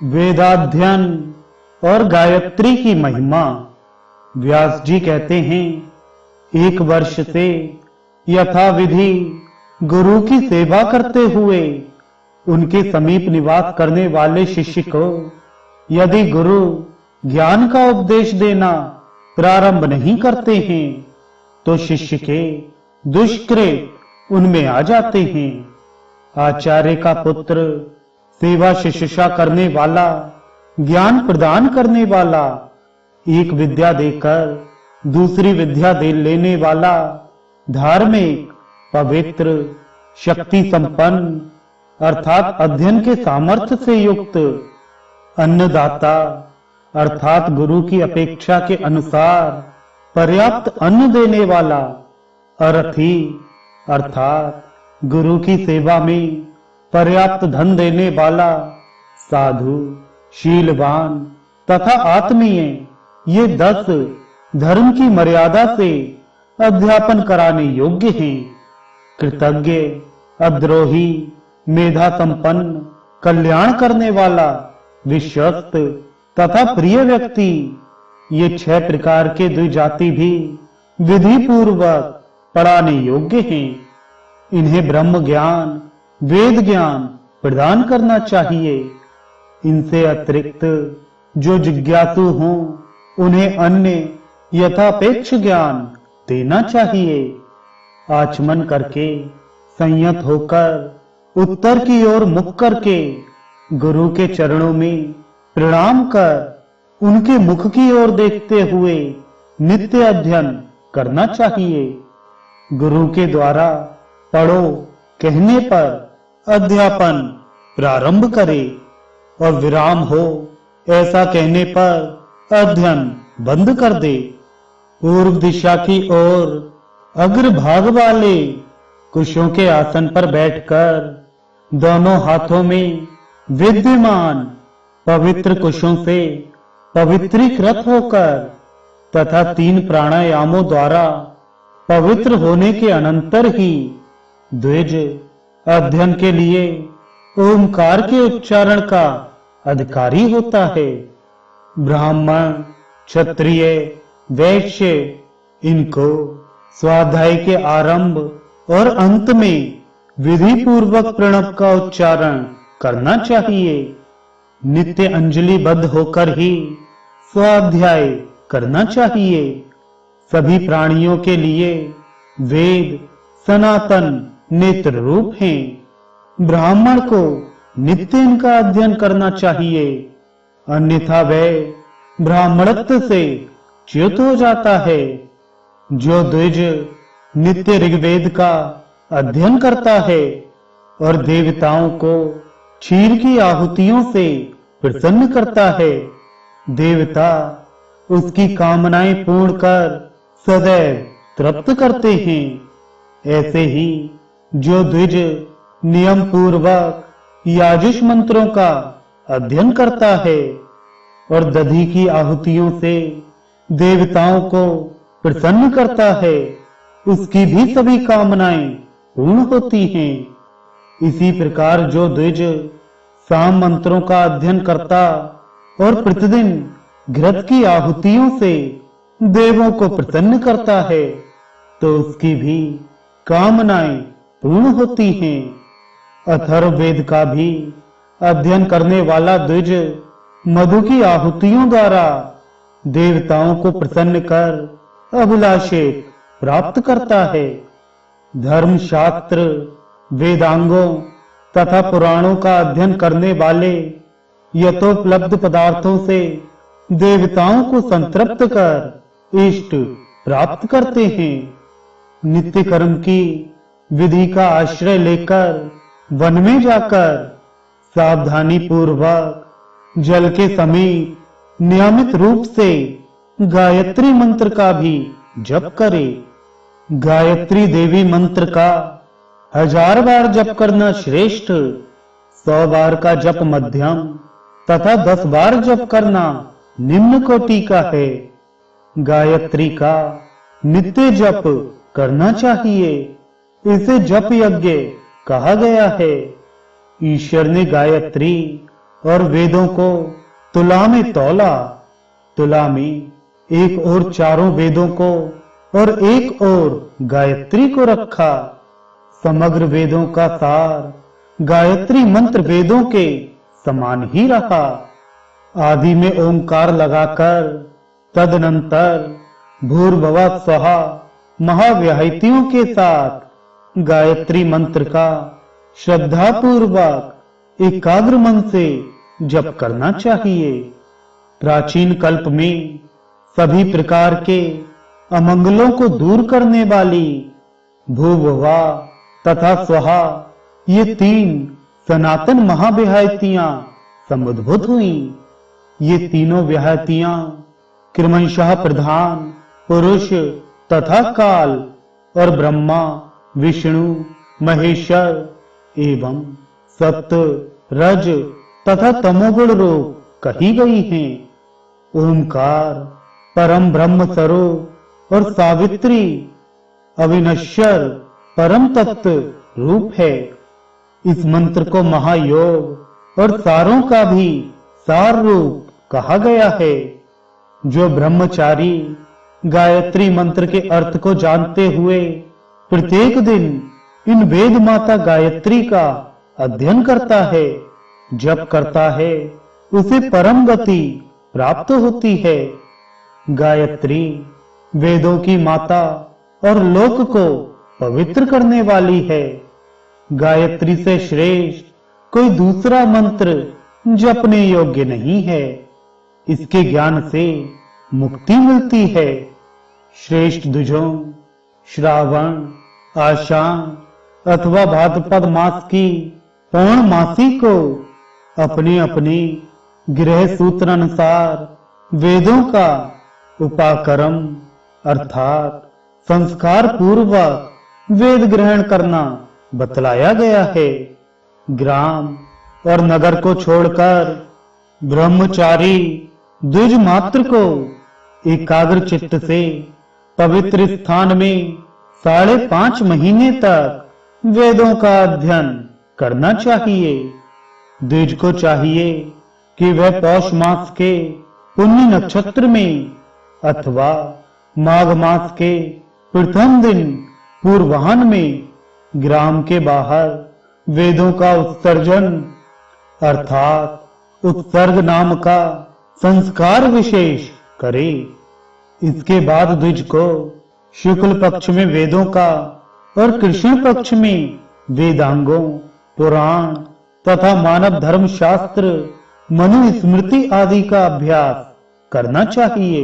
वेदाध्ययन और गायत्री की महिमा। व्यास जी कहते हैं, एक वर्ष से यथाविधि गुरु की सेवा करते हुए उनके समीप निवास करने वाले शिष्य को यदि गुरु ज्ञान का उपदेश देना प्रारंभ नहीं करते हैं तो शिष्य के दुष्कृत उनमें आ जाते हैं। आचार्य का पुत्र, सेवा शुश्रूषा करने वाला, ज्ञान प्रदान करने वाला, एक विद्या देकर दूसरी विद्या दे लेने वाला, धार्मिक, पवित्र, शक्ति संपन्न अर्थात अध्ययन के सामर्थ्य से युक्त, अन्नदाता अर्थात गुरु की अपेक्षा के अनुसार पर्याप्त अन्न देने वाला, अरथी अर्थात गुरु की सेवा में पर्याप्त धन देने वाला, साधु, शीलवान तथा आत्मीय, ये 10 धर्म की मर्यादा से अध्यापन कराने योग्य हैं। कृतज्ञ, अद्रोही, मेधा संपन्न, कल्याण करने वाला, विश्वस्त तथा प्रिय व्यक्ति, ये 6 प्रकार के द्विजाति भी विधि पूर्वक पढ़ाने योग्य हैं। इन्हें ब्रह्म ज्ञान, वेद ज्ञान प्रदान करना चाहिए। इनसे अतिरिक्त जो जिज्ञासु हों उन्हें अन्य यथापेक्ष ज्ञान देना चाहिए। आचमन करके, संयत होकर, उत्तर की ओर मुख करके गुरु के चरणों में प्रणाम कर उनके मुख की ओर देखते हुए नित्य अध्ययन करना चाहिए। गुरु के द्वारा पढ़ो कहने पर अध्यापन प्रारंभ करे और विराम हो ऐसा कहने पर अध्ययन बंद कर दे। पूर्व दिशा की ओर अग्रभाग वाले कुशों के आसन पर बैठकर दोनों हाथों में विद्यमान पवित्र कुशों से पवित्रीकृत होकर तथा 3 प्राणायामों द्वारा पवित्र होने के अनंतर ही द्विज अध्ययन के लिए ओमकार के उच्चारण का अधिकारी होता है। ब्राह्मण, क्षत्रिय, वैश्य इनको स्वाध्याय के आरंभ और अंत में विधि पूर्वक प्रणव का उच्चारण करना चाहिए। नित्य अंजलिबद्ध होकर ही स्वाध्याय करना चाहिए। सभी प्राणियों के लिए वेद सनातन नेत्र रूप हैं। ब्राह्मण को नित्य इनका अध्ययन करना चाहिए, अन्यथा वह ब्राह्मणत्व से च्युत हो जाता है। जो द्विज नित्य ऋग्वेद का अध्ययन करता है और देवताओं को क्षीर की आहुतियों से प्रसन्न करता है, देवता उसकी कामनाएं पूर्ण कर सदैव तृप्त करते हैं। ऐसे ही जो द्विज नियम पूर्वक याजुष मंत्रों का अध्ययन करता है और दधि की आहुतियों से देवताओं को प्रसन्न करता है, उसकी भी सभी कामनाएं पूर्ण होती हैं। इसी प्रकार जो द्विज साम मंत्रों का अध्ययन करता और प्रतिदिन घृत की आहुतियों से देवों को प्रसन्न करता है, तो उसकी भी कामनाएं पूर्ण होती हैं। अथर्ववेद का भी अध्ययन करने वाला द्विज मधु की आहुतियों द्वारा देवताओं को प्रसन्न कर अभिलाषित प्राप्त करता है। धर्म शास्त्र, वेदांगों तथा पुराणों का अध्ययन करने वाले यथोपलब्ध पदार्थों से देवताओं को संतृप्त कर इष्ट प्राप्त करते हैं। नित्य कर्म की विधि का आश्रय लेकर वन में जाकर सावधानी पूर्वक जल के समीप नियमित रूप से गायत्री मंत्र का भी जप करे। गायत्री देवी मंत्र का 1000 बार जप करना श्रेष्ठ, 100 बार का जप मध्यम तथा 10 बार जप करना निम्न कोटि का है। गायत्री का नित्य जप करना चाहिए। इसे जप यज्ञ कहा गया है। ईश्वर ने गायत्री और वेदों को तुला में तौला। तुला में एक और चारों वेदों को और एक और गायत्री को रखा। समग्र वेदों का सार गायत्री मंत्र वेदों के समान ही रहा। आदि में ओंकार लगाकर तदनंतर भूर्भुवः स्वहा महाव्याहतियों के साथ गायत्री मंत्र का श्रद्धा पूर्वक एकाग्र मन से जप करना चाहिए। प्राचीन कल्प में सभी प्रकार के अमंगलों को दूर करने वाली भूर्भुवः तथा स्वहा ये तीन सनातन महाव्याहतियां समुद्भूत हुई। ये तीनों व्याहतियां क्रमशः प्रधान पुरुष तथा काल और ब्रह्मा विष्णु महेश्वर एवं सत्य रज तथा तमोगुण रूप कही गई हैं। ओंकार परम ब्रह्म स्वरूप और सावित्री अविनश्वर परम तत्व रूप है। इस मंत्र को महायोग और सारों का भी सार रूप कहा गया है। जो ब्रह्मचारी गायत्री मंत्र के अर्थ को जानते हुए प्रत्येक दिन इन वेद माता गायत्री का अध्ययन करता है, जप करता है, उसे परम गति प्राप्त होती है। गायत्री वेदों की माता और लोक को पवित्र करने वाली है। गायत्री से श्रेष्ठ कोई दूसरा मंत्र जपने योग्य नहीं है। इसके ज्ञान से मुक्ति मिलती है। श्रेष्ठ द्विजों श्रावण आषाढ़ अथवा भाद्रपद मास की पौर्णमासी को अपने अपने गृह सूत्र अनुसार वेदों का उपाकर्म अर्थात संस्कार पूर्वक वेद ग्रहण करना बतलाया गया है। ग्राम और नगर को छोड़कर ब्रह्मचारी द्विज मात्र को एकाग्र चित्त से पवित्र स्थान में 5.5 महीने तक वेदों का अध्ययन करना चाहिए। द्विज को चाहिए कि वह पौष मास के पुण्य नक्षत्र में अथवा माघ मास के प्रथम दिन पूर्वाह्न में ग्राम के बाहर वेदों का उत्सर्जन अर्थात उत्सर्ग नाम का संस्कार विशेष करे। इसके बाद द्विज को शुक्ल पक्ष में वेदों का और कृष्ण पक्ष में वेदांगों पुराण तथा मानव धर्म शास्त्र मनुस्मृति आदि का अभ्यास करना चाहिए।